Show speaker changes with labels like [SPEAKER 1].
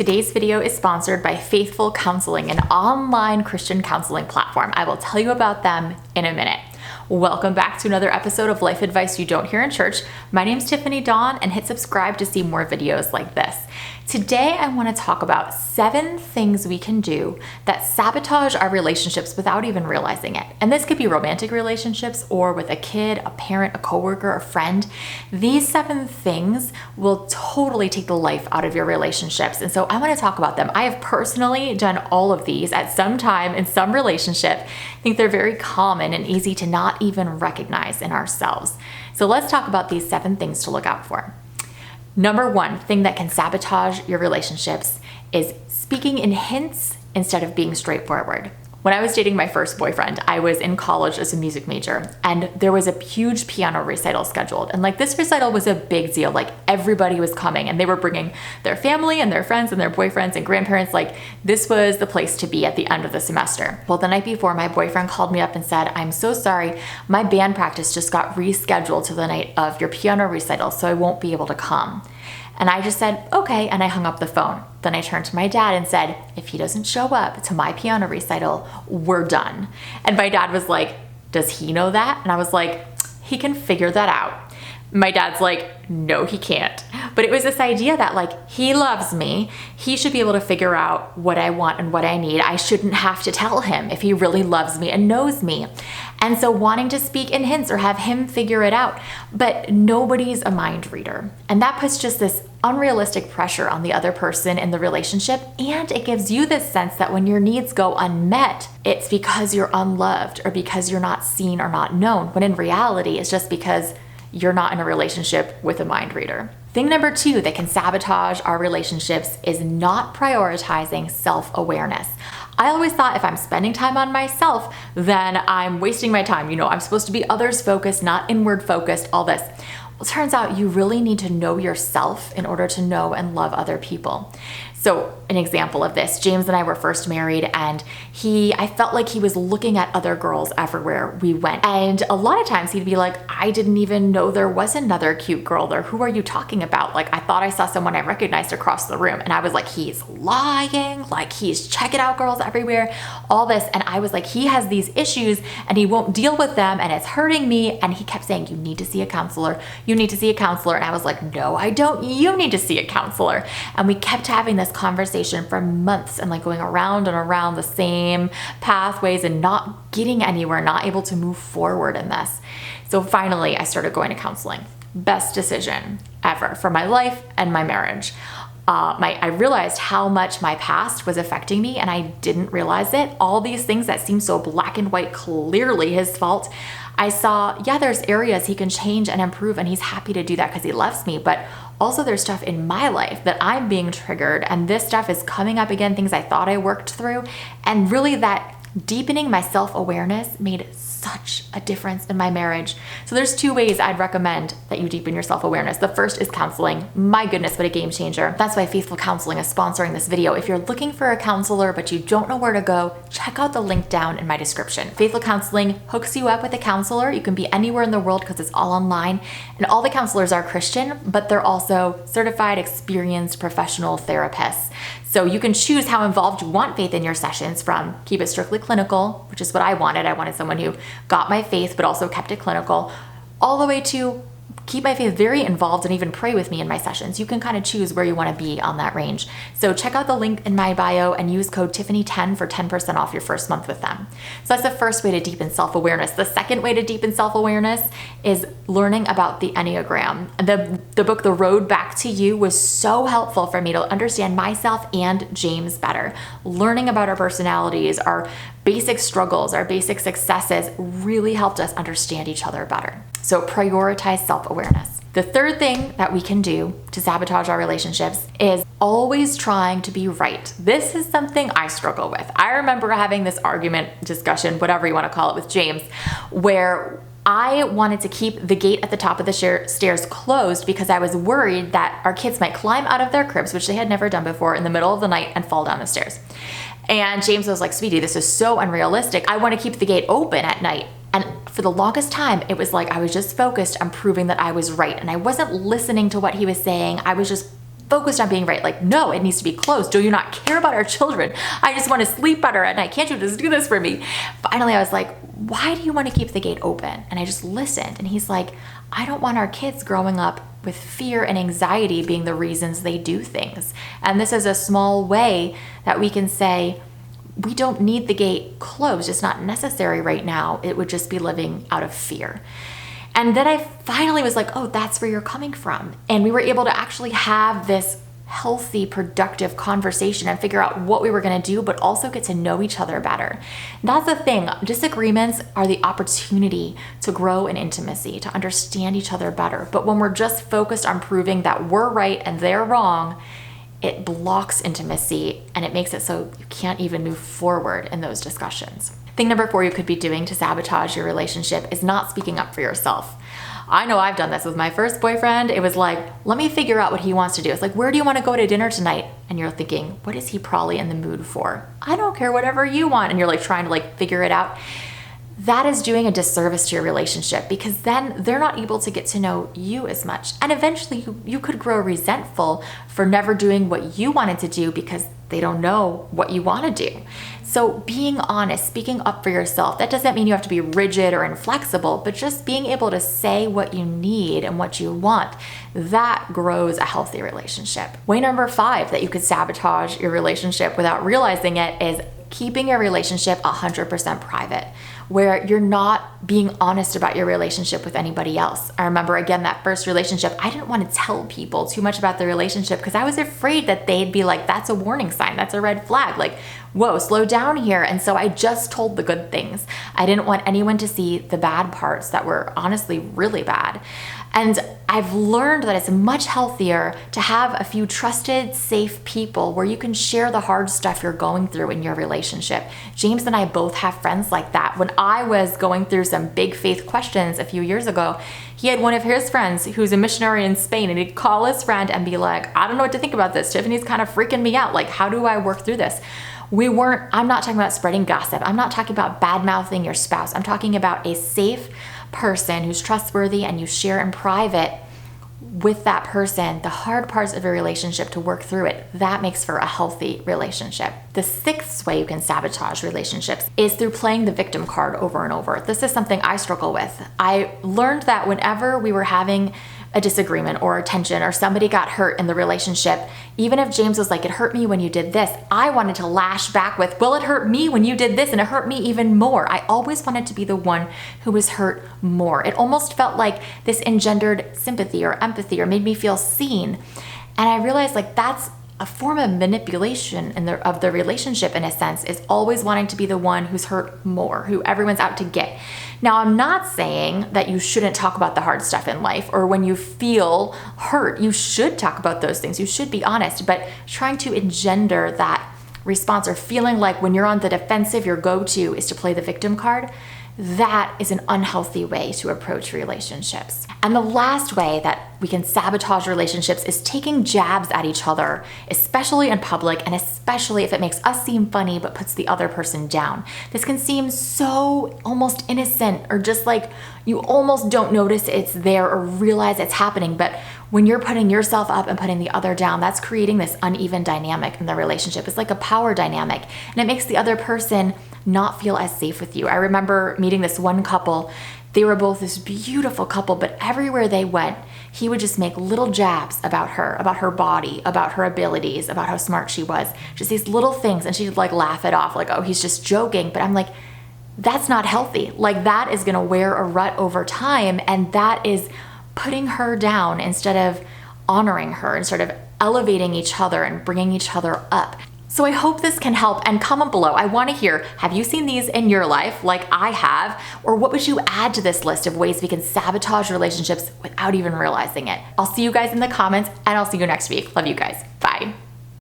[SPEAKER 1] Today's video is sponsored by Faithful Counseling, an online Christian counseling platform. I will tell you about them in a minute. Welcome back to another episode of Life Advice You Don't Hear in Church. My name's Tiffany Dawn, and hit subscribe to see more videos like this. Today, I want to talk about 7 things we can do that sabotage our relationships without even realizing it. And this could be romantic relationships or with a kid, a parent, a coworker, a friend. These 7 things will totally take the life out of your relationships. And so I want to talk about them. I have personally done all of these at some time in some relationship. I think they're very common and easy to not even recognize in ourselves. So let's talk about these 7 things to look out for. Number 1 thing that can sabotage your relationships is speaking in hints instead of being straightforward. When I was dating my first boyfriend, I was in college as a music major, and there was a huge piano recital scheduled. And this recital was a big deal. Everybody was coming, and they were bringing their family and their friends and their boyfriends and grandparents. This was the place to be at the end of the semester. Well, the night before, my boyfriend called me up and said, "I'm so sorry, my band practice just got rescheduled to the night of your piano recital, so I won't be able to come." And I just said, okay, and I hung up the phone. Then I turned to my dad and said, if he doesn't show up to my piano recital, we're done. And my dad was like, does he know that? And I was like, he can figure that out. My dad's like, no, he can't. But it was this idea that he loves me. He should be able to figure out what I want and what I need. I shouldn't have to tell him if he really loves me and knows me. And so wanting to speak in hints or have him figure it out, but nobody's a mind reader. And that puts just this unrealistic pressure on the other person in the relationship. And it gives you this sense that when your needs go unmet, it's because you're unloved or because you're not seen or not known. When in reality, it's just because you're not in a relationship with a mind reader. Thing number 2 that can sabotage our relationships is not prioritizing self-awareness. I always thought if I'm spending time on myself, then I'm wasting my time. I'm supposed to be others focused, not inward focused, all this. Well, it turns out you really need to know yourself in order to know and love other people. So an example of this, James and I were first married, and I felt like he was looking at other girls everywhere we went. And a lot of times he'd be like, I didn't even know there was another cute girl there. Who are you talking about? I thought I saw someone I recognized across the room. And I was like, he's lying. He's checking out girls everywhere, all this. And I was like, he has these issues and he won't deal with them and it's hurting me. And he kept saying, you need to see a counselor. You need to see a counselor. And I was like, no, I don't. You need to see a counselor. And we kept having this conversation for months and going around and around the same pathways and not getting anywhere, not able to move forward in this. So finally, I started going to counseling. Best decision ever for my life and my marriage. I realized how much my past was affecting me, and I didn't realize it. All these things that seem so black and white, clearly his fault. I saw, there's areas he can change and improve, and he's happy to do that because he loves me. But also there's stuff in my life that I'm being triggered, and this stuff is coming up again, things I thought I worked through. And really that deepening my self-awareness made such a difference in my marriage. So there's 2 ways I'd recommend that you deepen your self-awareness. The first is counseling. My goodness, what a game changer. That's why Faithful Counseling is sponsoring this video. If you're looking for a counselor but you don't know where to go, check out the link down in my description. Faithful Counseling hooks you up with a counselor. You can be anywhere in the world because it's all online. And all the counselors are Christian, but they're also certified, experienced, professional therapists. So you can choose how involved you want faith in your sessions, from keep it strictly clinical, which is what I wanted. I wanted someone who got my faith but also kept it clinical, all the way to keep my faith very involved and even pray with me in my sessions. You can kind of choose where you want to be on that range. So check out the link in my bio and use code Tiffany10 for 10% off your first month with them. So that's the first way to deepen self-awareness. The second way to deepen self-awareness is learning about the Enneagram. The book, The Road Back to You, was so helpful for me to understand myself and James better. Learning about our personalities, our basic struggles, our basic successes really helped us understand each other better. So prioritize self-awareness. The third thing that we can do to sabotage our relationships is always trying to be right. This is something I struggle with. I remember having this argument, discussion, whatever you want to call it, with James, where I wanted to keep the gate at the top of the stairs closed because I was worried that our kids might climb out of their cribs, which they had never done before, in the middle of the night and fall down the stairs. And James was like, sweetie, this is so unrealistic. I want to keep the gate open at night. And for the longest time, it was like I was just focused on proving that I was right. And I wasn't listening to what he was saying. I was just focused on being right. Like, no, it needs to be closed. Do you not care about our children? I just want to sleep better at night. Can't you just do this for me? Finally, I was like, why do you want to keep the gate open? And I just listened. And he's like, I don't want our kids growing up with fear and anxiety being the reasons they do things. And this is a small way that we can say, we don't need the gate closed. It's not necessary right now. It would just be living out of fear. And then I finally was like, oh, that's where you're coming from. And we were able to actually have this healthy, productive conversation and figure out what we were going to do, but also get to know each other better. And that's the thing. Disagreements are the opportunity to grow in intimacy, to understand each other better. But when we're just focused on proving that we're right and they're wrong, it blocks intimacy and it makes it so you can't even move forward in those discussions. Thing number 4 you could be doing to sabotage your relationship is not speaking up for yourself. I know I've done this with my first boyfriend. It was like, let me figure out what he wants to do. It's like, where do you want to go to dinner tonight? And you're thinking, what is he probably in the mood for? I don't care, whatever you want. And you're like trying to like figure it out. That is doing a disservice to your relationship, because then they're not able to get to know you as much. And eventually you could grow resentful for never doing what you wanted to do because they don't know what you want to do. So being honest, speaking up for yourself, that doesn't mean you have to be rigid or inflexible, but just being able to say what you need and what you want, that grows a healthy relationship. Way number 5 that you could sabotage your relationship without realizing it is keeping your relationship 100% private, where you're not being honest about your relationship with anybody else. I remember, again, that first relationship, I didn't want to tell people too much about the relationship because I was afraid that they'd be like, that's a warning sign, that's a red flag, like, whoa, slow down here. And so I just told the good things. I didn't want anyone to see the bad parts that were honestly really bad. And I've learned that it's much healthier to have a few trusted, safe people where you can share the hard stuff you're going through in your relationship. James and I both have friends like that. When I was going through some big faith questions a few years ago, he had one of his friends who's a missionary in Spain, and he'd call his friend and be like, I don't know what to think about this. Tiffany's kind of freaking me out. Like, how do I work through this? I'm not talking about spreading gossip. I'm not talking about bad-mouthing your spouse. I'm talking about a safe person who's trustworthy, and you share in private with that person the hard parts of your relationship to work through it. That makes for a healthy relationship. The 6th way you can sabotage relationships is through playing the victim card over and over. This is something I struggle with. I learned that whenever we were having a disagreement or a tension or somebody got hurt in the relationship, even if James was like, it hurt me when you did this, I wanted to lash back with, well, it hurt me when you did this, and it hurt me even more. I always wanted to be the one who was hurt more. It almost felt like this engendered sympathy or empathy or made me feel seen. And I realized like that's a form of manipulation of the relationship, in a sense, is always wanting to be the one who's hurt more, who everyone's out to get. Now, I'm not saying that you shouldn't talk about the hard stuff in life, or when you feel hurt, you should talk about those things. You should be honest, but trying to engender that response or feeling like when you're on the defensive, your go-to is to play the victim card, that is an unhealthy way to approach relationships. And the last way that we can sabotage relationships is taking jabs at each other, especially in public, and especially if it makes us seem funny but puts the other person down. This can seem so almost innocent, or just like you almost don't notice it's there or realize it's happening. But when you're putting yourself up and putting the other down, that's creating this uneven dynamic in the relationship. It's like a power dynamic, and it makes the other person not feel as safe with you. I remember meeting this one couple. They were both this beautiful couple, but everywhere they went, he would just make little jabs about her body, about her abilities, about how smart she was, just these little things. And she'd like laugh it off, like, oh, he's just joking. But I'm like, that's not healthy. Like, that is gonna wear a rut over time, and that is putting her down instead of honoring her, instead of elevating each other and bringing each other up. So I hope this can help, and comment below. I want to hear, have you seen these in your life like I have? Or what would you add to this list of ways we can sabotage relationships without even realizing it? I'll see you guys in the comments, and I'll see you next week. Love you guys. Bye.